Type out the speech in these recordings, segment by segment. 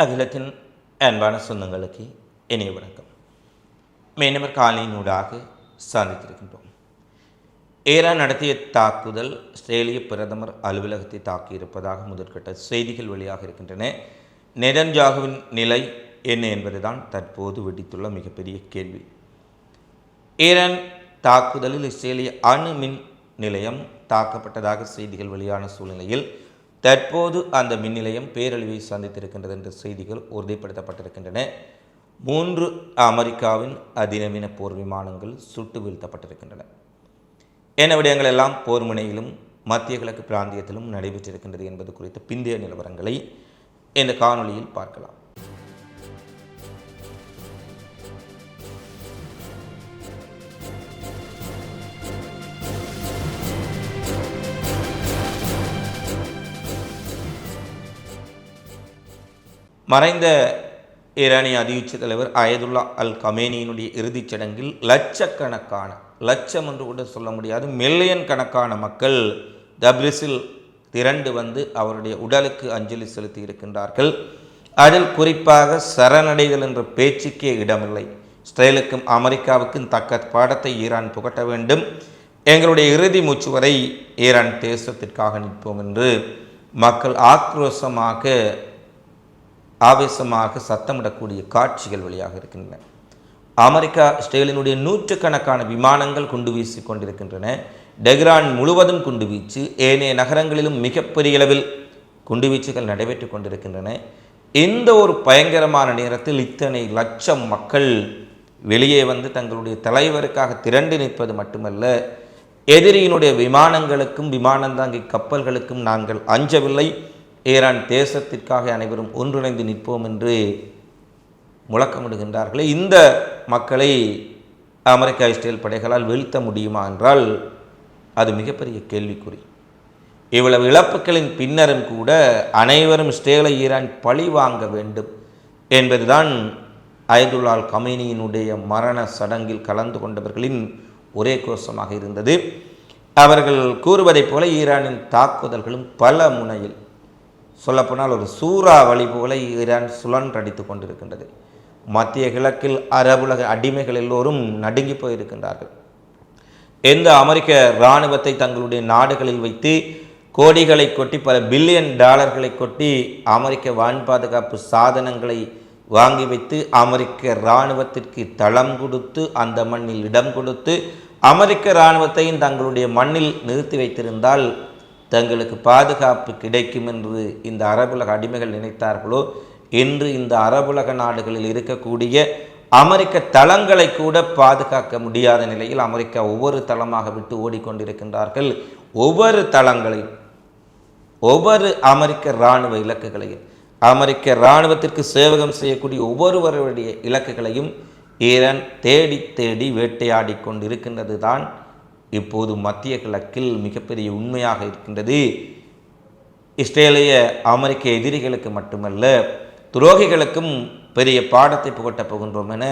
அகிலத்தின் அன்பான சொந்தங்களுக்கு இனிய வணக்கம். மீனவர் காலையினூடாக சந்தித்திருக்கின்றோம். ஈரான் நடத்திய தாக்குதல் இஸ்ரேலிய பிரதமர் அலுவலகத்தை தாக்கியிருப்பதாக முதற்கட்ட செய்திகள் வெளியாக இருக்கின்றன. நெதன்யாகுவின் நிலை என்ன என்பதுதான் தற்போது வெடித்துள்ள மிகப்பெரிய கேள்வி. ஈரான் தாக்குதலில் இஸ்ரேலிய அணு மின் நிலையம் தாக்கப்பட்டதாக செய்திகள் வெளியான சூழ்நிலையில் தற்போது அந்த மின் நிலையம் பேரழிவை சந்தித்திருக்கின்றது என்ற செய்திகள் உறுதிப்படுத்தப்பட்டிருக்கின்றன. 3 அமெரிக்காவின் அதிநவீன போர் விமானங்கள் சுட்டு வீழ்த்தப்பட்டிருக்கின்றன. என்ன விடயங்கள் எல்லாம் போர் முனையிலும் மத்திய கிழக்கு பிராந்தியத்திலும் நடைபெற்றிருக்கின்றது என்பது குறித்த பிந்தைய நிலவரங்களை இந்த காணொளியில் பார்க்கலாம். மறைந்த ஈரானிய அதியுச்ச தலைவர் அயதுல்லா அல் கமேனியினுடைய இறுதிச் சடங்கில் லட்சக்கணக்கான, லட்சம் என்று கூட சொல்ல முடியாது, மில்லியன் கணக்கான மக்கள் தப்ரிஸில் திரண்டு வந்து அவருடைய உடலுக்கு அஞ்சலி செலுத்தி இருக்கின்றார்கள். அதில் குறிப்பாக சரணடைதல் என்ற பேச்சுக்கே இடமில்லை. இஸ்ரேலுக்கும் அமெரிக்காவுக்கும் தக்க பாடத்தை ஈரான் புகட்ட வேண்டும், எங்களுடைய இறுதி மூச்சு வரை ஈரான் தேசத்திற்காக நிற்போம் என்று மக்கள் ஆவேசமாக சத்தமிடக்கூடிய காட்சிகள் வழியாக இருக்கின்றன. அமெரிக்கா இஸ்ரேலினுடைய நூற்றுக்கணக்கான விமானங்கள் குண்டு வீசி கொண்டிருக்கின்றன. டெஹ்ரான் முழுவதும் குண்டு வீச்சு, ஏனைய நகரங்களிலும் மிகப்பெரிய அளவில் குண்டுவீச்சுகள் நடைபெற்று கொண்டிருக்கின்றன. இந்த ஒரு பயங்கரமான நேரத்தில் இத்தனை லட்சம் மக்கள் வெளியே வந்து தங்களுடைய தலைவருக்காக திரண்டு நிற்பது மட்டுமல்ல, எதிரியினுடைய விமானங்களுக்கும் விமானந்தாங்கி கப்பல்களுக்கும் நாங்கள் அஞ்சவில்லை, ஈரான் தேசத்திற்காக அனைவரும் ஒன்றிணைந்து நிற்போம் என்று முழக்கமிடுகின்றார்களே. இந்த மக்களை அமெரிக்கா இஸ்ரேல் படைகளால் வீழ்த்த முடியுமா என்றால் அது மிகப்பெரிய கேள்விக்குறி. இவ்வளவு இழப்புகளின் பின்னரும் கூட அனைவரும் இஸ்ரேலை ஈரான் பழி வாங்க வேண்டும் என்பதுதான் அயதுல்லா அல் கமேனியினுடைய மரண சடங்கில் கலந்து கொண்டவர்களின் ஒரே கோஷமாக இருந்தது. அவர்கள் கூறுவதைப் போல ஈரானின் தாக்குதல்களும் பல முனையில், சொல்லப்போனால் ஒரு சூறாவளி போல ஈரான் சுழன்றடித்து கொண்டிருக்கின்றது. மத்திய கிழக்கில் அரபுலக அடிமைகள் எல்லோரும் நடுங்கி போயிருக்கின்றார்கள். எந்த அமெரிக்க இராணுவத்தை தங்களுடைய நாடுகளில் வைத்து கோடிகளை கொட்டி, பல பில்லியன் டாலர்களை கொட்டி அமெரிக்க வான் பாதுகாப்பு சாதனங்களை வாங்கி வைத்து அமெரிக்க இராணுவத்திற்கு தளம் கொடுத்து, அந்த மண்ணில் இடம் கொடுத்து, அமெரிக்க இராணுவத்தையும் தங்களுடைய மண்ணில் நிறுத்தி வைத்திருந்தால் தங்களுக்கு பாதுகாப்பு கிடைக்கும் என்று இந்த அரபுலக அடிமைகள் நினைத்தார்களோ, இன்று இந்த அரபுலக நாடுகளில் இருக்கக்கூடிய அமெரிக்க தளங்களை கூட பாதுகாக்க முடியாத நிலையில் அமெரிக்கா ஒவ்வொரு தளமாக விட்டு ஓடிக்கொண்டிருக்கின்றார்கள். ஒவ்வொரு தளங்களையும், ஒவ்வொரு அமெரிக்க இராணுவ இலக்குகளையும், அமெரிக்க இராணுவத்திற்கு சேவகம் செய்யக்கூடிய ஒவ்வொருவருடைய இலக்குகளையும் ஈரான் தேடி தேடி வேட்டையாடி கொண்டிருக்கின்றது தான் இப்போது மத்திய கிழக்கில் மிகப்பெரிய உண்மையாக இருக்கின்றது. இஸ்ரேலிய அமெரிக்க எதிரிகளுக்கு மட்டுமல்ல, துரோகிகளுக்கும் பெரிய பாடத்தை புகட்டப் போகின்றோம் என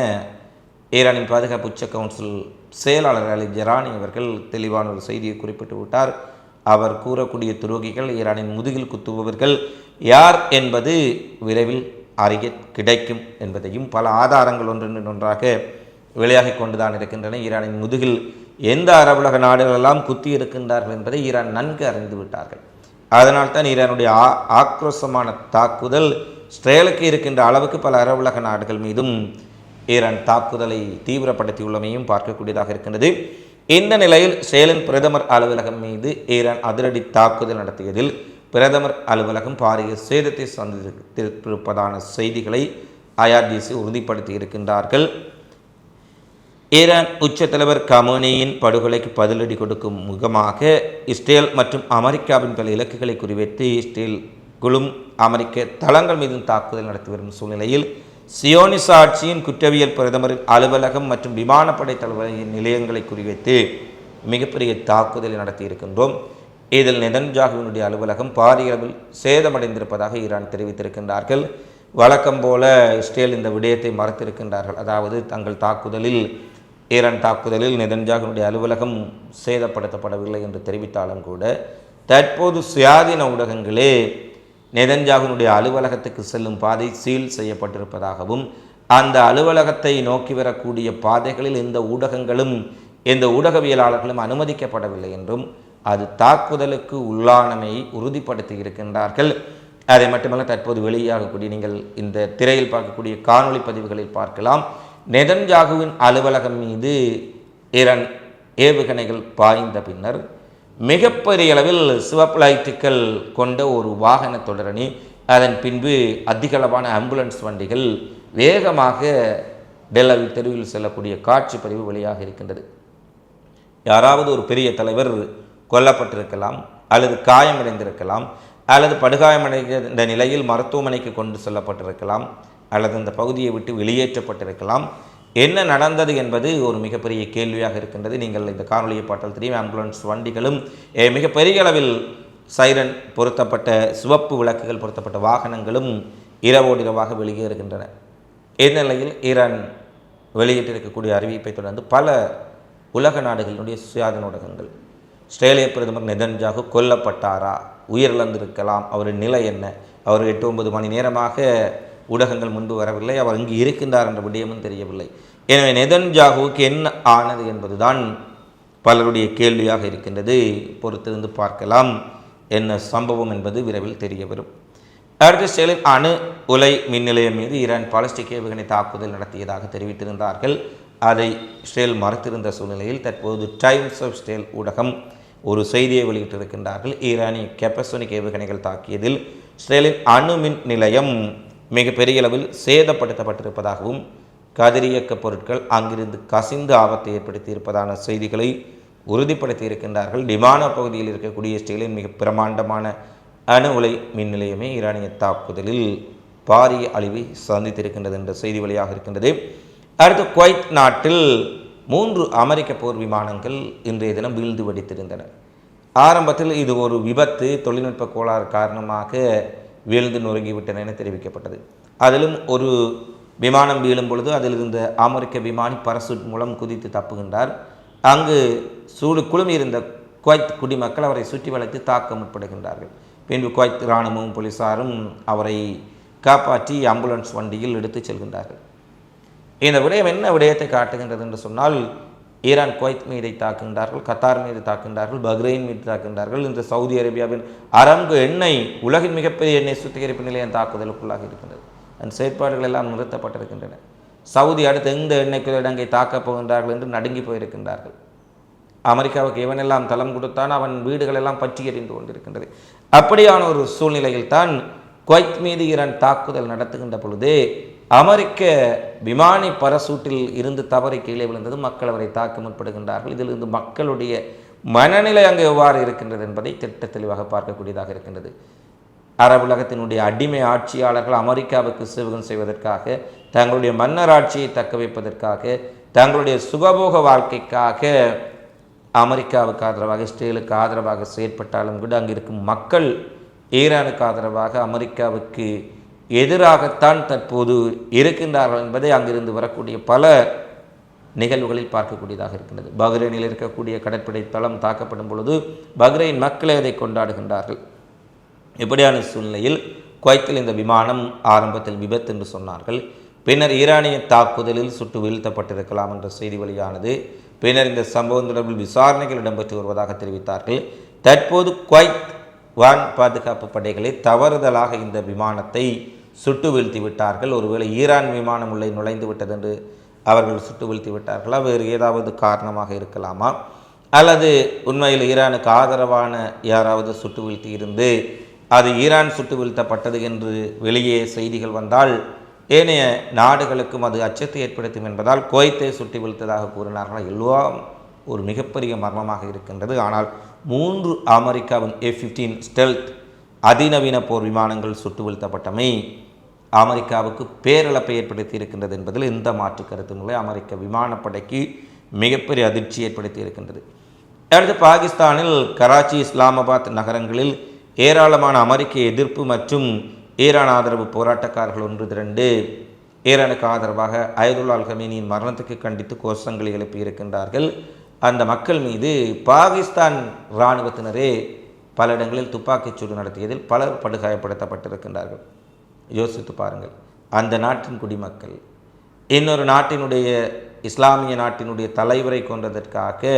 ஈரானின் பாதுகாப்பு உச்ச கவுன்சில் செயலாளர் அலி ஜெரானி அவர்கள் தெளிவான ஒரு செய்தியை குறிப்பிட்டு விட்டார். அவர் கூறக்கூடிய துரோகிகள், ஈரானின் முதுகில் குத்துபவர்கள் யார் என்பது விரைவில் அறிய கிடைக்கும் என்பதையும் பல ஆதாரங்கள் ஒன்றாக வெளியாகி கொண்டுதான் இருக்கின்றன. ஈரானின் முதுகில் எந்த அரபுலக நாடுகளெல்லாம் குத்தி இருக்கின்றார்கள் என்பதை ஈரான் நன்கு அறிந்து விட்டார்கள். அதனால்தான் ஈரானுடைய ஆக்ரோஷமான தாக்குதல் இஸ்ரேலுக்கு இருக்கின்ற அளவுக்கு பல அரபுலக நாடுகள் மீதும் ஈரான் தாக்குதலை தீவிரப்படுத்தியுள்ளமையும் பார்க்கக்கூடியதாக இருக்கின்றது. இந்த நிலையில் இஸ்ரேலின் பிரதமர் அலுவலகம் மீது ஈரான் அதிரடி தாக்குதல் நடத்தியதில் பிரதமர் அலுவலகம் பாரிய சேதத்தை சந்தித்திருப்பதான செய்திகளை IRGC உறுதிப்படுத்தி இருக்கின்றார்கள். ஈரான் உச்ச தலைவர் கமேனியின் படுகொலைக்கு பதிலடி கொடுக்கும் முகமாக இஸ்ரேல் மற்றும் அமெரிக்காவின் பல இலக்குகளை குறிவைத்து இஸ்ரேலும் அமெரிக்க தளங்கள் மீதும் தாக்குதல் நடத்தி வரும் சூழ்நிலையில் சியோனிச ஆட்சியின் குற்றவியல் பிரதமரின் அலுவலகம் மற்றும் விமானப்படை தளபதியின் நிலையங்களை குறிவைத்து மிகப்பெரிய தாக்குதலை நடத்தி இருக்கின்றோம். இதில் நெதன்யாகுவினுடைய அலுவலகம் பாரிய அளவில் சேதமடைந்திருப்பதாக ஈரான் தெரிவித்திருக்கின்றார்கள். வழக்கம் போல இஸ்ரேல் இந்த விடயத்தை மறைத்திருக்கின்றார்கள். அதாவது தங்கள் ஈரான் தாக்குதலில் நெதன்யாகுவினுடைய அலுவலகம் சேதப்படுத்தப்படவில்லை என்று தெரிவித்தாலும் கூட தற்போது சுயாதீன ஊடகங்களே நெதன்யாகுனுடைய அலுவலகத்துக்கு செல்லும் பாதை சீல் செய்யப்பட்டிருப்பதாகவும் அந்த அலுவலகத்தை நோக்கி வரக்கூடிய பாதைகளில் எந்த ஊடகங்களும் எந்த ஊடகவியலாளர்களும் அனுமதிக்கப்படவில்லை என்றும் அது தாக்குதலுக்கு உள்ளானமையை உறுதிப்படுத்தி இருக்கின்றார்கள். அதை மட்டுமல்ல, தற்போது வெளியாகக்கூடிய நீங்கள் இந்த திரையில் பார்க்கக்கூடிய காணொளி பதிவுகளில் பார்க்கலாம், நெதன்யாகுவின் அலுவலகம் மீது ஈரான் ஏவுகணைகள் பாய்ந்த பின்னர் மிகப்பெரிய அளவில் சிவப்பு லைட்டுகள் கொண்ட ஒரு வாகன தொடரணி, அதன் பின்பு அதிகளவான ஆம்புலன்ஸ் வண்டிகள் வேகமாக டெல் தெருவில் செல்லக்கூடிய காட்சி பதிவு வெளியாக இருக்கின்றது. யாராவது ஒரு பெரிய தலைவர் கொல்லப்பட்டிருக்கலாம், அல்லது காயமடைந்திருக்கலாம், அல்லது படுகாயமடைந்த நிலையில் மருத்துவமனைக்கு கொண்டு செல்லப்பட்டிருக்கலாம், அல்லது அந்த பகுதியை விட்டு வெளியேற்றப்பட்டிருக்கலாம். என்ன நடந்தது என்பது ஒரு மிகப்பெரிய கேள்வியாக இருக்கின்றது. நீங்கள் இந்த காணொலியை பார்த்தால் தெரியும், ஆம்புலன்ஸ் வண்டிகளும் மிகப்பெரிய அளவில் சைரன் பொருத்தப்பட்ட சிவப்பு விளக்குகள் பொருத்தப்பட்ட வாகனங்களும் இரவோடிரவாக வெளியேறுகின்றன. இந்நிலையில் ஈரான் வெளியிட்டிருக்கக்கூடிய அறிவிப்பை தொடர்ந்து பல உலக நாடுகளினுடைய சுயாதீன ஊடகங்கள் ஆஸ்திரேலிய பிரதமர் நெதன்யாகு கொல்லப்பட்டாரா, உயிரிழந்திருக்கலாம், அவரின் நிலை என்ன, அவர் 8-9 மணி நேரமாக ஊடகங்கள் முன்பு வரவில்லை, அவர் இங்கு இருக்கின்றார் என்ற விடயமும் தெரியவில்லை. எனவே நெதன்யாகுவுக்கு என்ன ஆனது என்பதுதான் பலருடைய கேள்வியாக இருக்கின்றது. பொறுத்திருந்து பார்க்கலாம் என்ன சம்பவம் என்பது விரைவில் தெரிய வரும். அடுத்த இஸ்ரேலின் அணு உலை மின் நிலையம் மீது ஈரான் பாலிஸ்டிக் ஏவுகணை தாக்குதல் நடத்தியதாக தெரிவித்திருந்தார்கள். அதை இஸ்ரேல் மறுத்திருந்த சூழ்நிலையில் தற்போது டைம்ஸ் ஆஃப் இஸ்ரேல் ஊடகம் ஒரு செய்தியை வெளியிட்டிருக்கின்றார்கள். ஈரானிய கெப்பசோனிக் ஏவுகணைகள் தாக்கியதில் இஸ்ரேலின் அணு மின் நிலையம் மிகப்பெரிய அளவில் சேதப்படுத்தப்பட்டிருப்பதாகவும் கதிரியக்க பொருட்கள் அங்கிருந்து கசிந்து ஆபத்தை ஏற்படுத்தி இருப்பதான செய்திகளை உறுதிப்படுத்தி இருக்கின்றார்கள். டிமானா பகுதியில் இருக்கக்கூடிய இஸ்ரேலின் மிக பிரமாண்டமான அணு உலை மின் நிலையமே ஈரானிய தாக்குதலில் பாரிய அழிவை சந்தித்திருக்கின்றது என்ற செய்தி வழியாக இருக்கின்றது. அடுத்து குவைத் நாட்டில் 3 அமெரிக்க போர் விமானங்கள் இன்றைய தினம் வீழ்ந்து வெடித்திருந்தன. ஆரம்பத்தில் இது ஒரு விபத்து, தொழில்நுட்ப கோளாறு காரணமாக வீழ்ந்து நொறுங்கிவிட்டன என தெரிவிக்கப்பட்டது. அதிலும் ஒரு விமானம் வீழும் பொழுது அதில் இருந்த அமெரிக்க விமானி பரசூட் மூலம் குதித்து தப்புகின்றார். அங்கு குழுமி இருந்த குவைத் குடிமக்கள் அவரை சுற்றி வளைத்து தாக்க முற்படுகின்றார்கள். பின்பு குவைத் இராணுவமும் போலீசாரும் அவரை காப்பாற்றி ஆம்புலன்ஸ் வண்டியில் எடுத்துச் செல்கின்றார்கள். இந்த விடயம் என்ன விடயத்தை காட்டுகின்றது என்று சொன்னால், ஈரான் குவைத் மீதை தாக்குகின்றார்கள், கத்தார் மீது தாக்குகின்றார்கள், பஹ்ரைன் மீது தாக்குகின்றார்கள். இந்த சவுதி அரேபியாவின் அரங்கு எண்ணெய், உலகின் மிகப்பெரிய எண்ணெய் சுத்திகரிப்பு நிலையம் தாக்குதலுக்குள்ளாக இருக்கின்றது. அந்த செயற்பாடுகள் எல்லாம் நிறுத்தப்பட்டிருக்கின்றன. சவுதி அடுத்து எந்த எண்ணெய் கிடங்கை தாக்கப் போகின்றார்கள் என்று நடுங்கி போயிருக்கின்றார்கள். அமெரிக்காவுக்கு எவனெல்லாம் தளம் கொடுத்தான் அவன் வீடுகள் எல்லாம் பற்றி எறிந்து கொண்டிருக்கின்றது. அப்படியான ஒரு சூழ்நிலையில் தான் குவைத் மீது ஈரான் தாக்குதல் நடத்துகின்ற பொழுதே அமெரிக்க விமானி பரசூட்டில் இருந்து தவறி கீழே விழுந்தது. மக்கள் அவரை தாக்க முற்படுகின்றார்கள். இதிலிருந்து மக்களுடைய மனநிலை அங்கு எவ்வாறு இருக்கின்றது என்பதை திட்ட தெளிவாக பார்க்கக்கூடியதாக இருக்கின்றது. அரபுலகத்தினுடைய அடிமை ஆட்சியாளர்கள் அமெரிக்காவுக்கு சேவகம் செய்வதற்காக, தங்களுடைய மன்னர் ஆட்சியை தக்க வைப்பதற்காக, தங்களுடைய சுகபோக வாழ்க்கைக்காக அமெரிக்காவுக்கு ஆதரவாக, இஸ்ரேலுக்கு ஆதரவாக செயற்பட்டாலும் கூட அங்கு இருக்கும் மக்கள் ஈரானுக்கு ஆதரவாக அமெரிக்காவுக்கு எதிராகத்தான் தற்போது இருக்கின்றார்கள் என்பதை அங்கிருந்து வரக்கூடிய பல நிகழ்வுகளில் பார்க்கக்கூடியதாக இருக்கின்றது. பஹ்ரைனில் இருக்கக்கூடிய கடற்படை தளம் தாக்கப்படும் பொழுது பஹ்ரைன் மக்களே அதை கொண்டாடுகின்றார்கள். இப்படியான சூழ்நிலையில் குவைத்தில் இந்த விமானம் ஆரம்பத்தில் விபத்து என்று சொன்னார்கள். பின்னர் ஈரானிய தாக்குதலில் சுட்டு வீழ்த்தப்பட்டிருக்கலாம் என்ற செய்தி வெளியானது. பின்னர் இந்த சம்பவம் தொடர்பில் விசாரணைகள் இடம்பெற்று வருவதாக தெரிவித்தார்கள். தற்போது குவைத் வான் பாதுகாப்பு படைகளை தவறுதலாக இந்த விமானத்தை சுட்டு வீழ்த்தி விட்டார்கள். ஒருவேளை ஈரான் விமானம் உள்ளே நுழைந்து விட்டது என்று அவர்கள் சுட்டு வீழ்த்தி விட்டார்களா, வேறு ஏதாவது காரணமாக இருக்கலாமா, அல்லது உண்மையில் ஈரானுக்கு ஆதரவான யாராவது சுட்டு வீழ்த்தி இருந்து அது ஈரான் சுட்டு வீழ்த்தப்பட்டது என்று வெளியே செய்திகள் வந்தால் ஏனைய நாடுகளுக்கும் அது அச்சத்தை ஏற்படுத்தும் என்பதால் குவைத்தை சுட்டு வீழ்த்ததாக கூறினார்கள். எல்லாம் ஒரு மிகப்பெரிய மர்மமாக இருக்கின்றது. ஆனால் 3 அமெரிக்காவின் F-15 ஸ்டெல்த் அதிநவீன போர் விமானங்கள் சுட்டு வீழ்த்தப்பட்டமை அமெரிக்காவுக்கு பேரிழப்பை ஏற்படுத்தி இருக்கின்றது என்பதில் எந்த மாற்று கருத்தும் இல்லை. அமெரிக்க விமானப்படைக்கு மிகப்பெரிய அதிர்ச்சி ஏற்படுத்தி இருக்கின்றது. அடுத்து பாகிஸ்தானில் கராச்சி, இஸ்லாமாபாத் நகரங்களில் ஏராளமான அமெரிக்க எதிர்ப்பு மற்றும் ஈரான் ஆதரவு போராட்டக்காரர்கள் ஒன்று திரண்டு ஈரானுக்கு ஆதரவாக அயதுல்லா அல் கமீனியின் மரணத்துக்கு கண்டித்து கோஷங்களை எழுப்பியிருக்கின்றார்கள். அந்த மக்கள் மீது பாகிஸ்தான் இராணுவத்தினரே பல இடங்களில் துப்பாக்கிச்சூடு நடத்தியதில் பலர் படுகாயப்படுத்தப்பட்டிருக்கின்றார்கள். யோசித்து பாருங்கள், அந்த நாட்டின் குடிமக்கள் இன்னொரு நாட்டினுடைய இஸ்லாமிய நாட்டினுடைய தலைவரை கொன்றதற்காக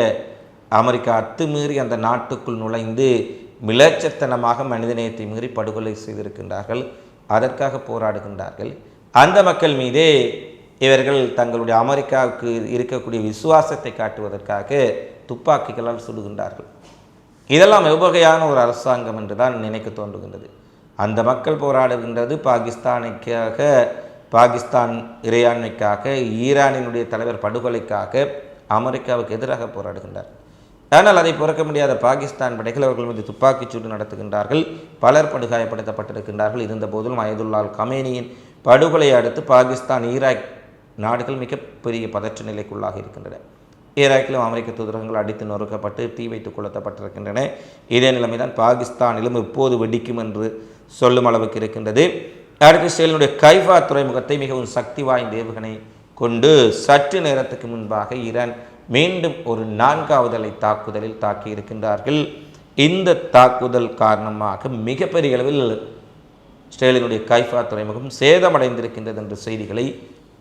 அமெரிக்கா அத்துமீறி அந்த நாட்டுக்குள் நுழைந்து மிளச்சத்தனமாக மனிதநேயத்தை மீறி படுகொலை செய்திருக்கின்றார்கள். அதற்காக போராடுகின்றார்கள். அந்த மக்கள் மீதே இவர்கள் தங்களுடைய அமெரிக்காவுக்கு இருக்கக்கூடிய விசுவாசத்தை காட்டுவதற்காக துப்பாக்கிகளால் சுடுகின்றார்கள். இதெல்லாம் எவ்வகையான ஒரு அரசாங்கம் என்று தான் நினைக்க தோன்றுகின்றது. அந்த மக்கள் போராடுகின்றது பாகிஸ்தானுக்காக, பாகிஸ்தான் இறையாண்மைக்காக, ஈரானினுடைய தலைவர் படுகொலைக்காக அமெரிக்காவுக்கு எதிராக போராடுகின்றார். ஆனால் அதை பொறுக்க முடியாத பாகிஸ்தான் படைகள் அவர்கள் மீது துப்பாக்கிச்சூடு நடத்துகின்றார்கள். பலர் படுகாயப்படுத்தப்பட்டிருக்கின்றார்கள். இருந்த போதிலும் அயதுல்லாஹ் கமேனியின் படுகொலையை அடுத்து பாகிஸ்தான், ஈராக் நாடுகள் மிகப்பெரிய பதற்ற நிலைக்குள்ளாக இருக்கின்றன. ஈராக்கிலும் அமெரிக்க தூதரகங்கள் அடித்து நொறுக்கப்பட்டு தீ வைத்து கொளுத்தப்பட்டிருக்கின்றன. இதே நிலைமைதான் பாகிஸ்தானிலும் இப்போது வெடிக்கும் என்று சொல்லும் அளவுக்கு இருக்கின்றது. அடுத்து இஸ்ரேலினுடைய கைஃபா துறைமுகத்தை மிகவும் சக்தி வாய்ந்த ஏவுகணை கொண்டு சற்று நேரத்துக்கு முன்பாக ஈரான் மீண்டும் ஒரு 4வது அலை தாக்குதலில் தாக்கி இருக்கின்றார்கள். இந்த தாக்குதல் காரணமாக மிகப்பெரிய அளவில் இஸ்ரேலினுடைய கைஃபா துறைமுகம் சேதமடைந்திருக்கின்றது என்ற செய்திகளை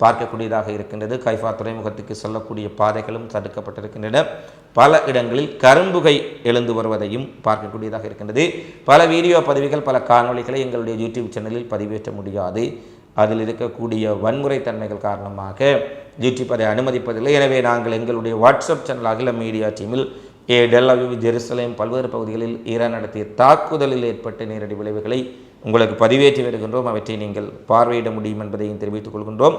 பார்க்கக்கூடியதாக இருக்கின்றது. கைஃபா துறைமுகத்துக்கு செல்லக்கூடிய பாதைகளும் தடுக்கப்பட்டிருக்கின்றன. பல இடங்களில் கரும்புகை எழுந்து வருவதையும் பார்க்கக்கூடியதாக இருக்கின்றது. பல வீடியோ பதிவுகள், பல காணொளிகளை எங்களுடைய யூடியூப் சேனலில் பதிவேற்ற முடியாது. அதில் இருக்கக்கூடிய வன்முறை தன்மைகள் காரணமாக யூடியூப் அதை அனுமதிப்பதில்லை. எனவே நாங்கள் எங்களுடைய வாட்ஸ்அப் சேனல் அகில மீடியா டீமில் டெல் அவிவ், ஜெருசலேம் பல்வேறு பகுதிகளில் ஈரான் நடத்திய தாக்குதலில் ஏற்பட்ட நேரடி விளைவுகளை உங்களுக்கு பதிவேற்றி வருகின்றோம். அவற்றை நீங்கள் பார்வையிட முடியும் என்பதையும் தெரிவித்துக் கொள்கின்றோம்.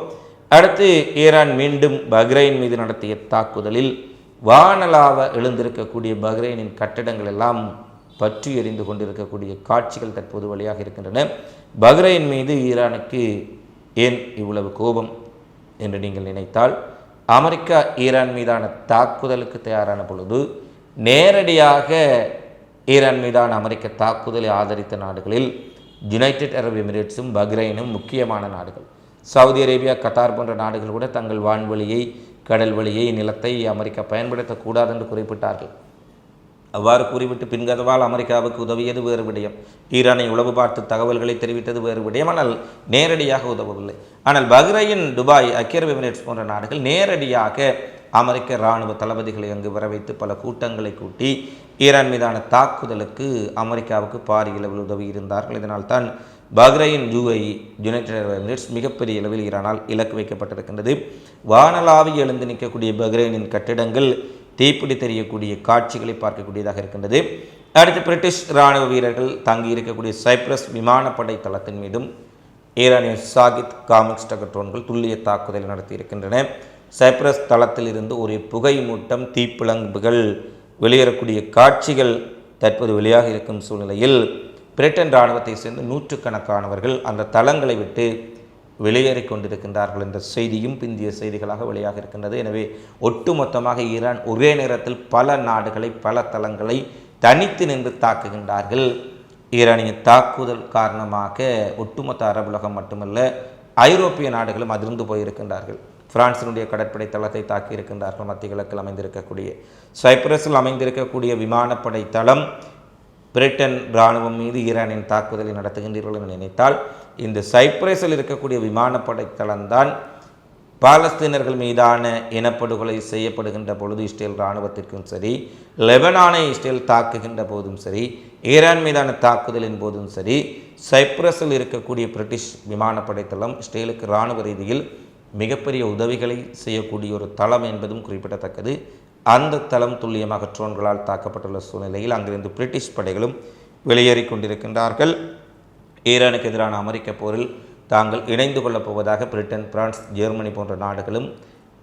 அடுத்து ஈரான் மீண்டும் பஹ்ரைன் மீது நடத்திய தாக்குதலில் வானலாவ எழுந்திருக்கக்கூடிய பஹ்ரைனின் கட்டடங்கள் எல்லாம் பற்றி எரிந்து கொண்டிருக்கக்கூடிய காட்சிகள் தற்போது வழியாக இருக்கின்றன. பஹ்ரைன் மீது ஈரானுக்கு ஏன் இவ்வளவு கோபம் என்று நீங்கள் நினைத்தால், அமெரிக்கா ஈரான் மீதான தாக்குதலுக்கு தயாரான பொழுது நேரடியாக ஈரான் மீதான அமெரிக்க தாக்குதலை ஆதரித்த நாடுகளில் யுனைடெட் அரபு எமிரேட்ஸும் பஹ்ரைனும் முக்கியமான நாடுகள். சவுதி அரேபியா, கத்தார் போன்ற நாடுகள் கூட தங்கள் வான்வழியை, கடல் வழியை, நிலத்தை அமெரிக்கா பயன்படுத்தக்கூடாது என்று குறிப்பிட்டார்கள். அவ்வாறு கூறிவிட்டு பின்கதவால் அமெரிக்காவுக்கு உதவியது வேறு விடயம், ஈரானை உளவு பார்த்து தகவல்களை தெரிவித்தது வேறு விடயம். ஆனால் நேரடியாக உதவவில்லை. ஆனால் பஹ்ரைன், துபாய், ஐக்கிய அரபு எமிரேட்ஸ் போன்ற நாடுகள் நேரடியாக அமெரிக்க இராணுவ தளபதிகளை அங்கு வரவைத்து பல கூட்டங்களை கூட்டி ஈரான் மீதான தாக்குதலுக்கு அமெரிக்காவுக்கு பாரிய அளவில் உதவி இருந்தார்கள். இதனால் தான் பஹ்ரைன், யுனைடெட் அரபு எமிரேட்ஸ் மிகப்பெரிய அளவில் ஈரானால் இலக்கு வைக்கப்பட்டிருக்கின்றது. வானலாவி எழுந்து நிற்கக்கூடிய பஹ்ரைனின் கட்டிடங்கள் தீப்பிடி தெரியக்கூடிய காட்சிகளை பார்க்கக்கூடியதாக இருக்கின்றது. அடுத்து பிரிட்டிஷ் இராணுவ வீரர்கள் தங்கி இருக்கக்கூடிய சைப்ரஸ் விமானப்படை தளத்தின் மீதும் ஈரானிய சாகித் காமிக்ஸ் டகட்ரோன்கள் துல்லிய தாக்குதல் நடத்தியிருக்கின்றன. சைப்ரஸ் தளத்தில் இருந்து ஒரு புகை மூட்டம், தீப்பிழம்புகள் வெளியேறக்கூடிய காட்சிகள் தற்போது வெளியாக இருக்கும் சூழ்நிலையில் பிரிட்டன் இராணுவத்தை சேர்ந்து நூற்றுக்கணக்கானவர்கள் அந்த தளங்களை விட்டு வெளியேறிக் கொண்டிருக்கின்றார்கள் என்ற செய்தியும் பிந்திய செய்திகளாக வெளியாக இருக்கின்றது. எனவே ஒட்டுமொத்தமாக ஈரான் ஒரே நேரத்தில் பல நாடுகளை, பல தளங்களை தனித்து நின்று தாக்குகின்றார்கள். ஈரானிய தாக்குதல் காரணமாக ஒட்டுமொத்த அரபுலகம் மட்டுமல்ல, ஐரோப்பிய நாடுகளும் அதிர்ந்து போயிருக்கின்றார்கள். பிரான்சினுடைய கடற்படை தளத்தை தாக்கி இருக்கின்றார்கள். மத்திய கிழக்கில் அமைந்திருக்கக்கூடிய சைப்ரஸில் அமைந்திருக்கக்கூடிய விமானப்படை தளம், பிரிட்டன் இராணுவம் மீது ஈரானின் தாக்குதலை நடத்துகின்றீர்கள் என நினைத்தால், இந்த சைப்ரஸில் இருக்கக்கூடிய விமானப்படை தளம்தான் பாலஸ்தீனர்கள் மீதான இனப்படுகொலை செய்யப்படுகின்ற பொழுது இஸ்ரேல் இராணுவத்திற்கும் சரி, லெபனானை இஸ்ரேல் தாக்குகின்ற போதும் சரி, ஈரான் மீதான தாக்குதலின் போதும் சரி, சைப்ரஸில் இருக்கக்கூடிய பிரிட்டிஷ் விமானப்படை தளம் இஸ்ரேலுக்கு இராணுவ ரீதியில் மிகப்பெரிய உதவிகளை செய்யக்கூடிய ஒரு தளம் என்பதும் குறிப்பிடத்தக்கது. அந்த தளம் துல்லியமாக ட்ரோன்களால் தாக்கப்பட்டுள்ள சூழ்நிலையில் அங்கிருந்து பிரிட்டிஷ் படைகளும் வெளியேறி கொண்டிருக்கின்றார்கள். ஈரானுக்கு எதிரான அமெரிக்க போரில் தாங்கள் இணைந்து கொள்ளப் போவதாக பிரிட்டன், பிரான்ஸ், ஜெர்மனி போன்ற நாடுகளும்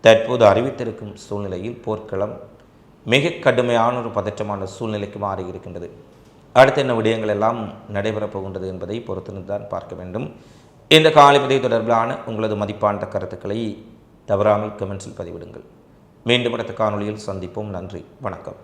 தற்போது அறிவித்திருக்கும் சூழ்நிலையில் போர்க்களம் மிக கடுமையான ஒரு பதற்றமான சூழ்நிலைக்கு மாறி இருக்கின்றது. அடுத்த என்ன விடயங்கள் எல்லாம் நடைபெறப் போகின்றது என்பதை பொறுத்திருந்துதான் பார்க்க வேண்டும். இந்த காலைப்பதிவு தொடர்பிலான உங்களது மதிப்பான கருத்துக்களை தவறாமல் கமெண்ட்ஸில் பதிவிடுங்கள். மீண்டும் அடுத்த காணொளியில் சந்திப்போம். நன்றி, வணக்கம்.